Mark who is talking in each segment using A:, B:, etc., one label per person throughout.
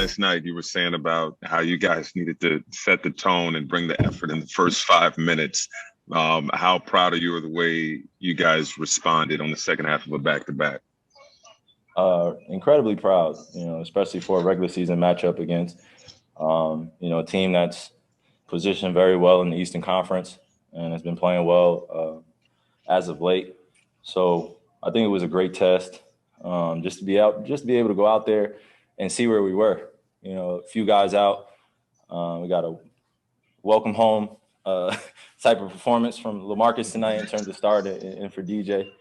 A: last night, you were saying about how you guys needed to set the tone and bring the effort in the first 5 minutes. How proud are you of the way you guys responded on the second half of a back-to-back?
B: Incredibly proud, especially for a regular season matchup against, a team that's positioned very well in the Eastern Conference and has been playing well as of late. So I think it was a great test, just to be able to go out there and see where we were. A few guys out. We got a welcome home type of performance from LaMarcus tonight in terms of start and for DJ.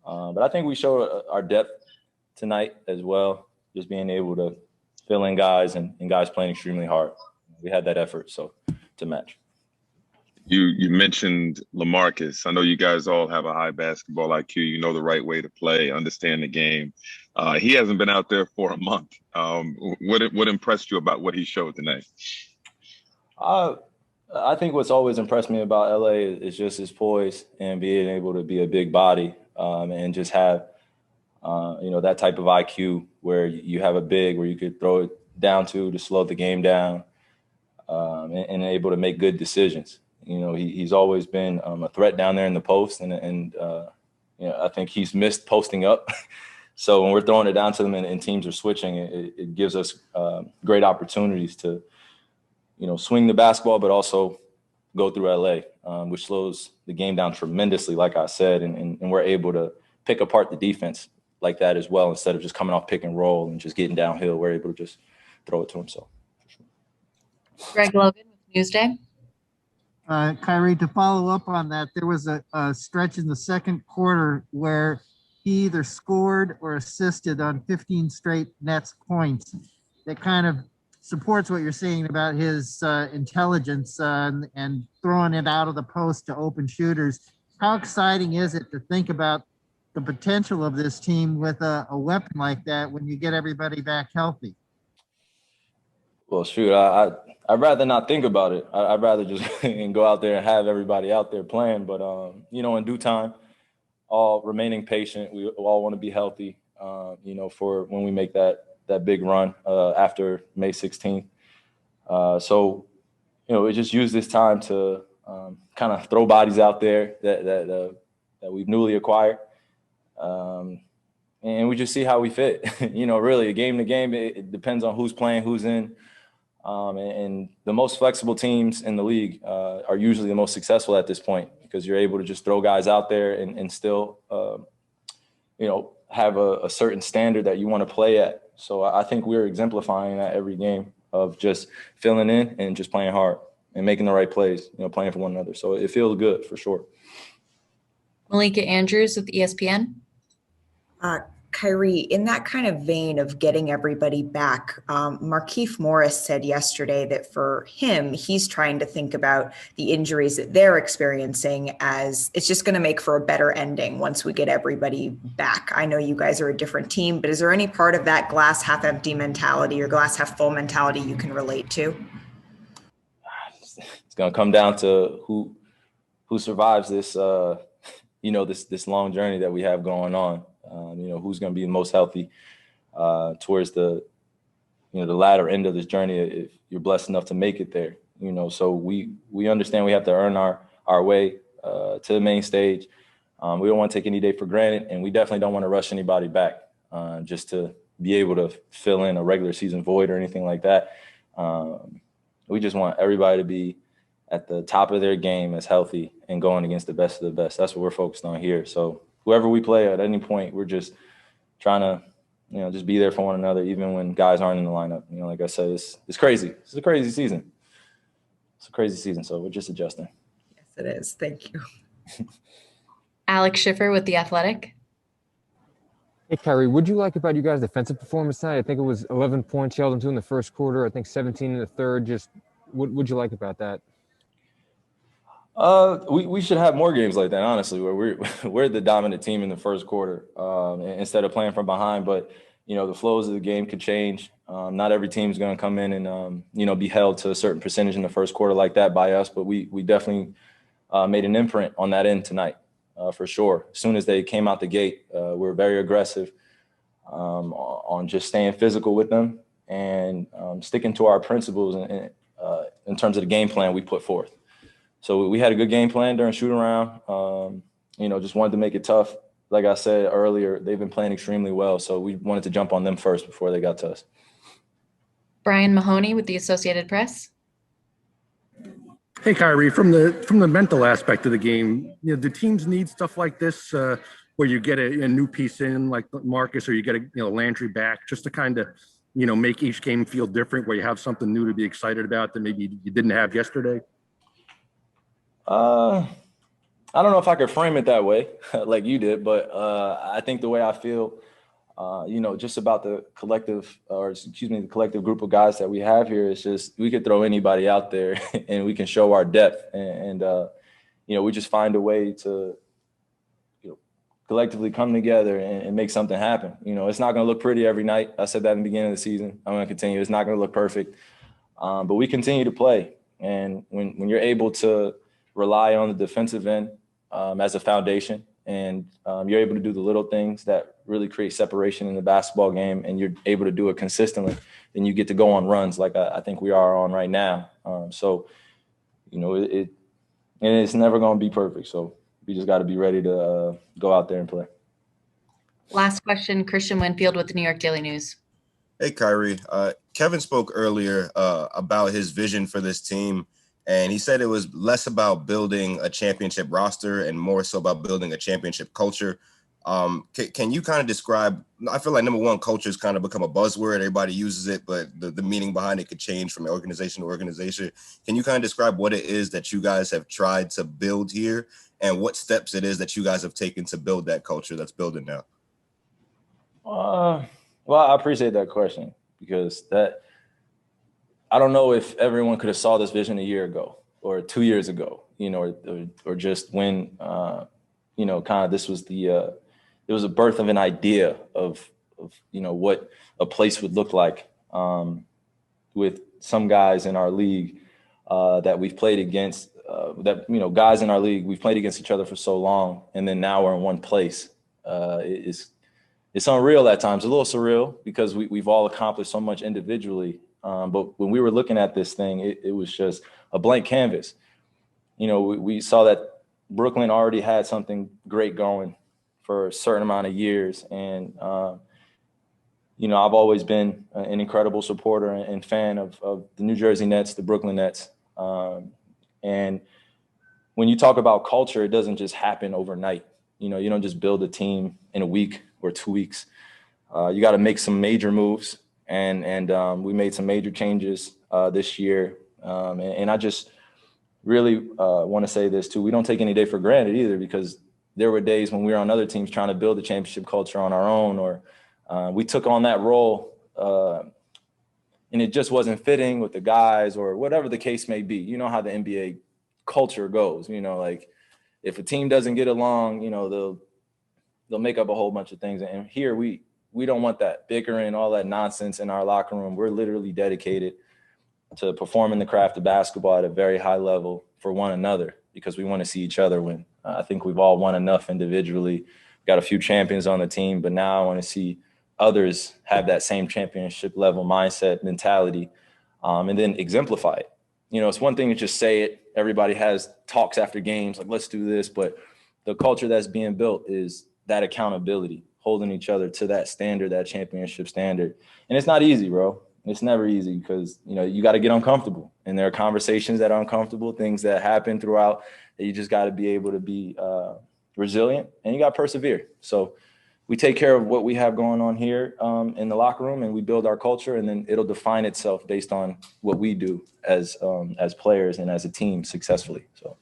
B: But I think we showed our depth tonight as well, just being able to fill in guys and guys playing extremely hard. We had that effort to match.
A: You mentioned LaMarcus. I know you guys all have a high basketball IQ. You know the right way to play, understand the game. He hasn't been out there for a month. What impressed you about what he showed tonight?
B: I think what's always impressed me about LA is just his poise and being able to be a big body and just have that type of IQ where you have a big where you could throw it down to slow the game down and able to make good decisions. He's always been a threat down there in the post, and I think he's missed posting up. So when we're throwing it down to them and teams are switching, it gives us great opportunities to, swing the basketball, but also go through LA, which slows the game down tremendously, like I said, and we're able to pick apart the defense like that as well. Instead of just coming off pick and roll and just getting downhill, we're able to just throw it to himself.
C: Greg Logan with Newsday.
D: Kyrie, to follow up on that, there was a stretch in the second quarter where he either scored or assisted on 15 straight Nets points. That kind of supports what you're saying about his intelligence and throwing it out of the post to open shooters. How exciting is it to think about the potential of this team with a weapon like that when you get everybody back healthy?
B: Well, shoot, I'd rather not think about it. I'd rather just go out there and have everybody out there playing. But, in due time, all remaining patient, we all want to be healthy, for when we make that big run after May 16th. We just use this time to kind of throw bodies out there that we've newly acquired. And we just see how we fit. Really, game to game, it depends on who's playing, who's in. And the most flexible teams in the league are usually the most successful at this point because you're able to just throw guys out there and still, have a certain standard that you want to play at. So I think we're exemplifying that every game of just filling in and just playing hard and making the right plays, playing for one another. So it feels good for sure.
C: Malika Andrews with ESPN.
E: Kyrie, in that kind of vein of getting everybody back, Markieff Morris said yesterday that for him, he's trying to think about the injuries that they're experiencing as it's just going to make for a better ending once we get everybody back. I know you guys are a different team, but is there any part of that glass half empty mentality or glass half full mentality you can relate to?
B: It's going to come down to who survives this, this long journey that we have going on. Who's going to be the most healthy towards the latter end of this journey if you're blessed enough to make it there. So we understand we have to earn our way to the main stage. We don't want to take any day for granted, and we definitely don't want to rush anybody back just to be able to fill in a regular season void or anything like that. We just want everybody to be at the top of their game as healthy and going against the best of the best. That's what we're focused on here. So whoever we play at any point, we're just trying to, just be there for one another, even when guys aren't in the lineup. Like I said, it's crazy. It's a crazy season. So we're just adjusting.
E: Yes, it is. Thank you.
C: Alex Schiffer with The Athletic.
F: Hey, Kyrie, what'd you like about you guys' defensive performance tonight? I think it was 11 points, held them to in the first quarter. I think 17 in the third. Just what'd you like about that?
B: We should have more games like that, honestly, where we're the dominant team in the first quarter instead of playing from behind. But, the flows of the game could change. Not every team is going to come in and, be held to a certain percentage in the first quarter like that by us. But we definitely made an imprint on that end tonight, for sure. As soon as they came out the gate, we were very aggressive on just staying physical with them and and sticking to our principles in terms of the game plan we put forth. So we had a good game plan during shoot around. Just wanted to make it tough. Like I said earlier, they've been playing extremely well, so we wanted to jump on them first before they got to us.
C: Brian Mahoney with the Associated Press.
G: Hey, Kyrie, from the mental aspect of the game, do teams need stuff like this where you get a new piece in like Marcus, or you get Landry back, just to kind of make each game feel different, where you have something new to be excited about that maybe you didn't have yesterday?
B: I don't know if I could frame it that way like you did, but I think the way I feel, just about the collective group of guys that we have here is just we could throw anybody out there and we can show our depth. And we just find a way to collectively come together and make something happen. It's not going to look pretty every night. I said that in the beginning of the season. I'm going to continue. It's not going to look perfect, but we continue to play. And when you're able to rely on the defensive end as a foundation, and you're able to do the little things that really create separation in the basketball game, and you're able to do it consistently, then you get to go on runs like I think we are on right now. It's never going to be perfect. So we just got to be ready to go out there and play.
C: Last question, Christian Winfield with the New York Daily News.
H: Hey, Kyrie. Kevin spoke earlier about his vision for this team, and he said it was less about building a championship roster and more so about building a championship culture. Can you kind of describe, I feel like number one, culture has kind of become a buzzword. Everybody uses it, but the meaning behind it could change from organization to organization. Can you kind of describe what it is that you guys have tried to build here and what steps it is that you guys have taken to build that culture that's building now?
B: Well, I appreciate that question, because I don't know if everyone could have saw this vision a year ago or 2 years ago, or just when, kind of this was it was a birth of an idea of what a place would look like with some guys in our league that we've played against, guys in our league, we've played against each other for so long. And then now we're in one place. It's unreal at times, a little surreal, because we've all accomplished so much individually. But when we were looking at this thing, it was just a blank canvas. We saw that Brooklyn already had something great going for a certain amount of years. And, I've always been an incredible supporter and fan of the New Jersey Nets, the Brooklyn Nets. And when you talk about culture, it doesn't just happen overnight. You don't just build a team in a week or 2 weeks. You got to make some major moves. And we made some major changes this year. And I just really want to say this too. We don't take any day for granted either, because there were days when we were on other teams trying to build a championship culture on our own, or we took on that role and it just wasn't fitting with the guys, or whatever the case may be. You know how the NBA culture goes, like if a team doesn't get along, they'll make up a whole bunch of things. And here we don't want that bickering, all that nonsense in our locker room. We're literally dedicated to performing the craft of basketball at a very high level for one another, because we want to see each other win. I think we've all won enough individually. Got a few champions on the team, but now I want to see others have that same championship level mindset, mentality, and then exemplify it. It's one thing to just say it. Everybody has talks after games, like, let's do this. But the culture that's being built is that accountability, holding each other to that standard, that championship standard. And it's not easy, bro. It's never easy, because, you got to get uncomfortable. And there are conversations that are uncomfortable, things that happen throughout, that you just got to be able to be resilient, and you got to persevere. So we take care of what we have going on here in the locker room, and we build our culture, and then it'll define itself based on what we do as players and as a team successfully. So.